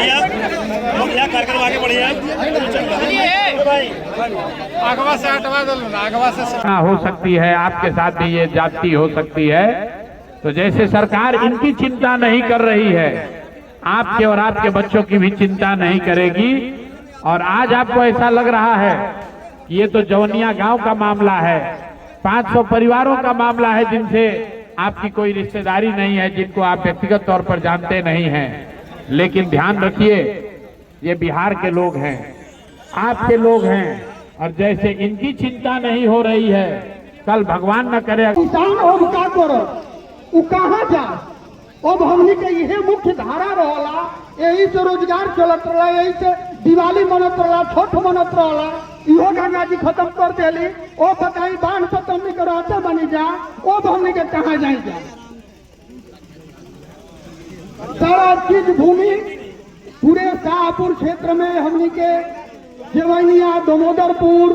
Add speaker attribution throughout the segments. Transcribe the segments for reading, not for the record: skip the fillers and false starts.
Speaker 1: बढ़िए आप बढ़िया कार्यक्रम आगे बढ़िए आप
Speaker 2: आगवा से हटवा दो, आगवा से
Speaker 3: हो सकती है, आपके साथ भी ये जाति हो सकती है। तो जैसे सरकार इनकी चिंता नहीं कर रही है, आपके और आपके बच्चों की भी चिंता नहीं करेगी। और आज आपको ऐसा लग रहा है कि ये तो जवनिया गांव का मामला है, 500 परिवारों का मामला है जिनसे आपकी कोई रिश्तेदारी नहीं है, जिनको आप व्यक्तिगत तौर पर जानते नहीं हैं। लेकिन ध्यान रखिए, ये बिहार के लोग हैं, आपके लोग हैं, और जैसे इनकी चिंता नहीं हो रही है, कल भगवान न करे
Speaker 4: किसान अब का करो, उ कहाँ जा। अब हमनी के यही मुख्य धारा रहला, यही से रोजगार चलत रहा, यही से दिवाली मनत रहा, छठ मनत रहा। इहो गंगा जी खत्म कर देली। ओ बताई बांध पर हमनी के रहते बनी जा, अब हमनी के कहाँ जाई जा। सारा चीज भूमि पूरे शाहपुर क्षेत्र में हमनी के जवनिया, दामोदरपुर,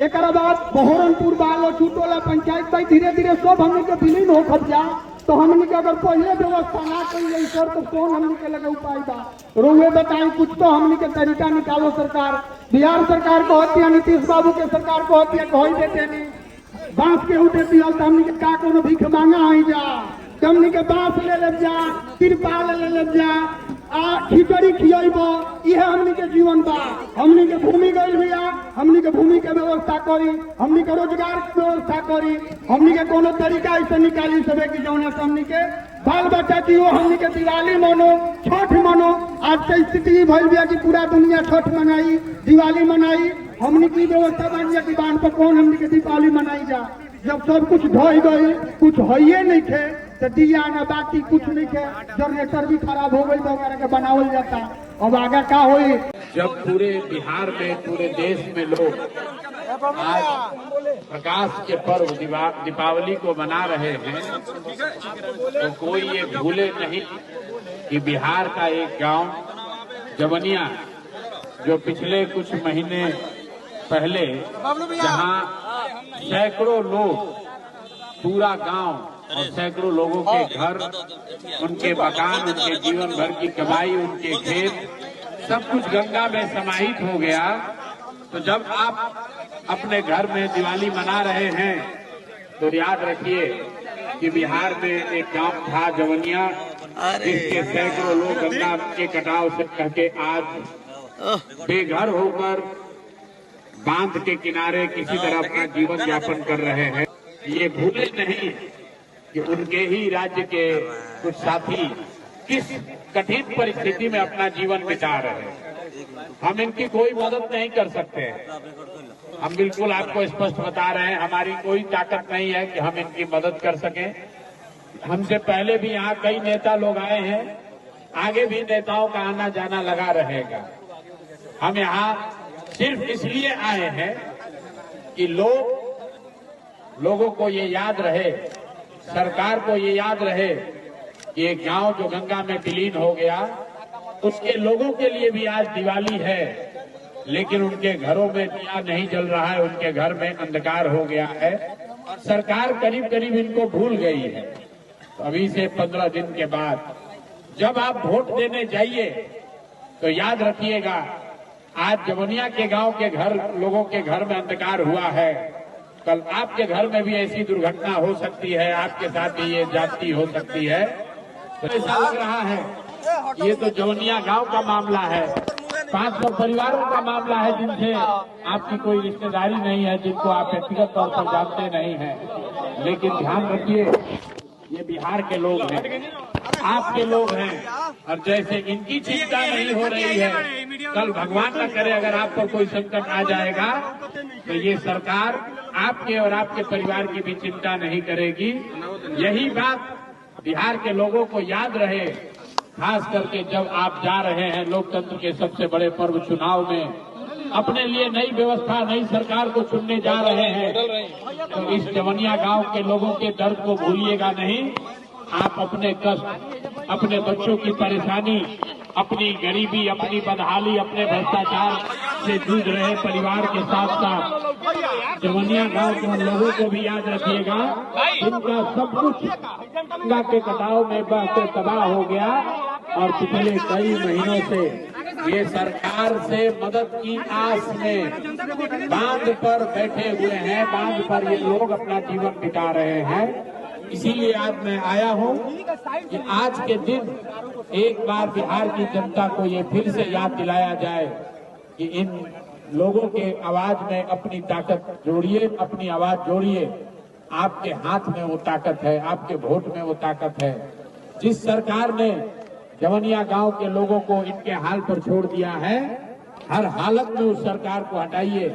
Speaker 4: एक बाद बहरनपुर, बालो छूटोला पंचायत भाई धीरे धीरे सब हमनी के विलीन हो खब जा। तो हमनी के अगर पहले व्यवस्था ना करी सर, तो कौन हमनी के लगे उपाय बा। रोए बताई कुछ तो हमनी के तरीका निकालो। सरकार, बिहार सरकार को होती है, नीतीश बाबू के सरकार को होती है, कही देते नहीं बांस के उठे दिया तो हमनी के का कोनो भीख मांगा आई जा। हमनी के बांस ले ले जा, तिरपाल ले ले जा, खिचड़ी खियाब, यह हमनी के जीवन बा। हमनी के भूमि गई भैया, हमनी के भूमि के व्यवस्था करी, हमनी के रोजगार की व्यवस्था करी, हमनी के कोनो तरीका ऐसे निकाली सबे की जौना से हमनी के बाल बच्चा की हो, हमनी के दिवाली मनो, छठ मनो। आज के स्थिति भइल बिया कि पूरा दुनिया छठ मनाई, दिवाली मनाई। हमनी की व्यवस्था बन गया कि बांध पर कौन हमनी के दीपावली मनाई जा। जब सब कुछ ढह गई, कुछ है नहीं थे, तो दिया न बाकी कुछ नहीं थे, जनरेटर भी खराब हो गई तो के बनावल जाता। अब आगे का होई।
Speaker 3: जब पूरे बिहार में, पूरे देश में लोग आज प्रकाश के पर्व दीपावली को मना रहे हैं, तो कोई ये भूले नहीं कि बिहार का एक गांव जवनिया, जो पिछले कुछ महीने पहले जहां सैकड़ों लोग, पूरा गांव और सैकड़ों लोगों के घर, उनके मकान, उनके जीवन भर की कमाई, उनके खेत, सब कुछ गंगा में समाहित हो गया। तो जब आप अपने घर में दिवाली मना रहे हैं, तो याद रखिए कि बिहार में एक गांव था जवनिया, जिसके सैकड़ों लोग गंगा के कटाव से कहके आज बेघर होकर बांध के किनारे किसी तरह अपना जीवन यापन कर रहे हैं। ये भूले नहीं कि उनके ही राज्य के कुछ साथी किस कठिन परिस्थिति में अपना जीवन बिता रहे हैं। हम इनकी कोई मदद नहीं कर सकते हैं। हम बिल्कुल आपको स्पष्ट बता रहे हैं, हमारी कोई ताकत नहीं है कि हम इनकी मदद कर सकें। हमसे पहले भी यहाँ कई नेता लोग आए हैं, आगे भी नेताओं का आना जाना लगा रहेगा। हम यहाँ सिर्फ इसलिए आए हैं कि लोगों को ये याद रहे, सरकार को ये याद रहे कि एक गांव जो गंगा में विलीन हो गया, उसके लोगों के लिए भी आज दिवाली है, लेकिन उनके घरों में दिया नहीं जल रहा है, उनके घर में अंधकार हो गया है। सरकार करीब करीब इनको भूल गई है। तो अभी से 15 दिन के बाद जब आप वोट देने जाइए, तो याद रखिएगा, आज जवनिया के गांव के घर, लोगों के घर में अंधकार हुआ है, कल आपके घर में भी ऐसी दुर्घटना हो सकती है, आपके साथ भी ये जाति हो सकती है। तो ऐसा लग रहा है ये तो जवनिया गांव का मामला है, 500 परिवारों का मामला है जिनसे आपकी कोई रिश्तेदारी नहीं है, जिनको आप व्यक्तिगत तौर पर जानते नहीं हैं। लेकिन ध्यान रखिए, ये बिहार के लोग हैं, आपके लोग हैं, और जैसे इनकी चिंता नहीं हो रही है, कल भगवान न करे अगर आप पर कोई संकट आ जाएगा, तो ये सरकार आपके और आपके परिवार की भी चिंता नहीं करेगी। यही बात बिहार के लोगों को याद रहे, खास करके जब आप जा रहे हैं लोकतंत्र के सबसे बड़े पर्व चुनाव में, अपने लिए नई व्यवस्था, नई सरकार को चुनने जा रहे हैं। तो इस जवनिया गांव के लोगों के दर्द को भूलिएगा नहीं। आप अपने कष्ट, अपने बच्चों की परेशानी, अपनी गरीबी, अपनी बदहाली, अपने भ्रष्टाचार से जूझ रहे परिवार के साथ साथ जवनिया गांव के लोगों को भी याद रखिएगा, जिनका सब कुछ गंगा के कटाव में बहकर तबाह हो गया। और पिछले कई महीनों से ये सरकार से मदद की आस में बांध पर बैठे हुए हैं, बांध पर ये लोग अपना जीवन बिता रहे हैं। इसीलिए आज मैं आया हूं कि आज के दिन एक बार बिहार की जनता को ये फिर से याद दिलाया जाए कि इन लोगों के आवाज में अपनी ताकत जोड़िए, अपनी आवाज जोड़िए। आपके हाथ में वो ताकत है, आपके वोट में वो ताकत है। जिस सरकार ने जवनिया गांव के लोगों को इनके हाल पर छोड़ दिया है, हर हालत में उस सरकार को हटाइए,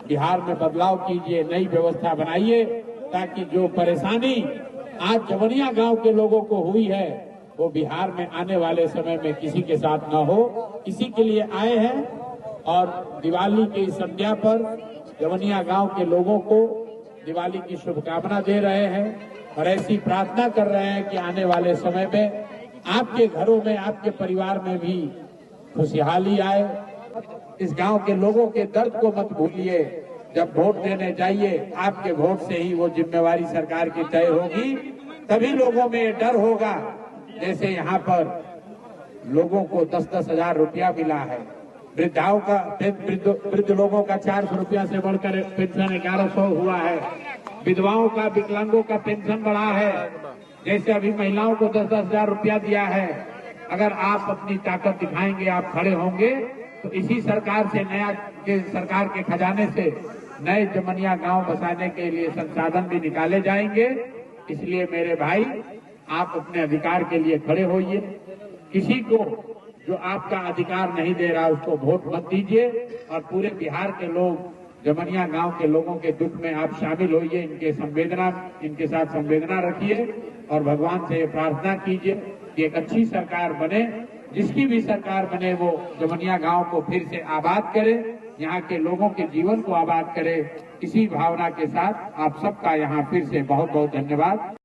Speaker 3: बिहार में बदलाव कीजिए, नई व्यवस्था बनाइए, ताकि जो परेशानी आज जवनिया गांव के लोगों को हुई है वो बिहार में आने वाले समय में किसी के साथ न हो। इसी के लिए आए हैं और दिवाली की संध्या पर जवनिया गांव के लोगों को दिवाली की शुभकामना दे रहे हैं और ऐसी प्रार्थना कर रहे हैं कि आने वाले समय में आपके घरों में, आपके परिवार में भी खुशहाली आए। इस गांव के लोगों के दर्द को मत भूलिए। जब वोट देने जाइए, आपके वोट से ही वो जिम्मेवारी सरकार की तय होगी। तभी लोगों में डर होगा। जैसे यहाँ पर लोगों को 10-10 हजार रुपया मिला है, वृद्धाओं का, वृद्ध लोगों का 400 रुपया से बढ़कर पेंशन 1100 हुआ है, विधवाओं का, विकलांगों का पेंशन बढ़ा है। जैसे अभी महिलाओं को 10-10 हजार रुपया दिया है। अगर आप अपनी ताकत दिखाएंगे, आप खड़े होंगे, तो इसी सरकार से सरकार के खजाने से नए जवनिया गांव बसाने के लिए संसाधन भी निकाले जाएंगे। इसलिए मेरे भाई, आप अपने अधिकार के लिए खड़े होइए। किसी को जो आपका अधिकार नहीं दे रहा उसको वोट मत दीजिए और पूरे बिहार के लोग, जवनिया गांव के लोगों के दुख में आप शामिल होइए, इनके साथ संवेदना रखिए और भगवान से प्रार्थना कीजिए कि एक अच्छी सरकार बने। जिसकी भी सरकार बने वो जवनिया गांव को फिर से आबाद करे, यहाँ के लोगों के जीवन को आबाद करे। इसी भावना के साथ आप सबका यहाँ फिर से बहुत बहुत धन्यवाद।